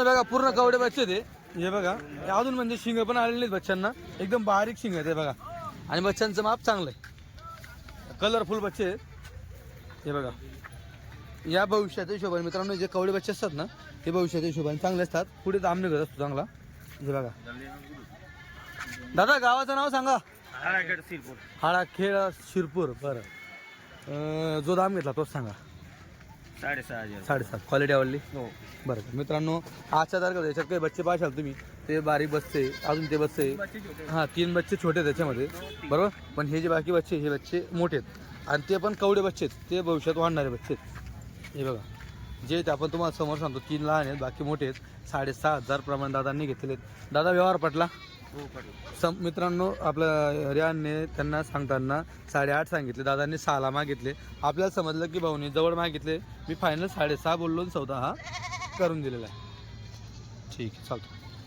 बघा पूर्ण कवडे बच्चे ते हे बघा अजून म्हणजे शिंग पण आलेले आहेत बच्चांना एकदम बारीक शिंग आहे ते बघा आणि बच्चांचं माप चांगलं आहे कलरफुल बच्चे आहेत हे बघा या भविष्याच्या हिशोबाने मित्रांनो जे कवडे बच्चे असतात ना हे भविष्याच्या हिशोबाने चांगले असतात पुढे दाम निघत असतो चांगला हे बघा दादा गावाचं नाव सांगा हाडाखेड शिरपूर बरं जो दाम घेतला तोच सांगा 6.5 क्वालिटी आवडली हो बरं मित्रांनो आजच्या तारखेला याच्यात काही बच्चे पाहाल तुम्ही ते बारीक बसते अजून ते बसते हां 3 बच्चे छोटे त्याच्यामध्ये बरोबर पण हे जे बाकी बच्चे हे बच्चे मोठे आहेत आणि ते पण कवडे बच्चे आहेत ते भविष्यात वाढणारे बच्चे आहेत हे बघा जे ते आपण तुम्हाला समोर सांगतो 3 लहान आहेत बाकी मोठे आहेत 6,500 प्रमाणे दादांनी घेतलेले आहेत दादा व्यवहार पटला मित्रांनो आपल्या रियानने त्यांना सांगताना 8.5 सांगितले दादांनी 6ला मागितले आपल्याला समजलं की भाऊनी जवळ मागितले मी फायनल 6.5 बोललो 14 हा करून दिलेला आहे ठीक आहे चालतो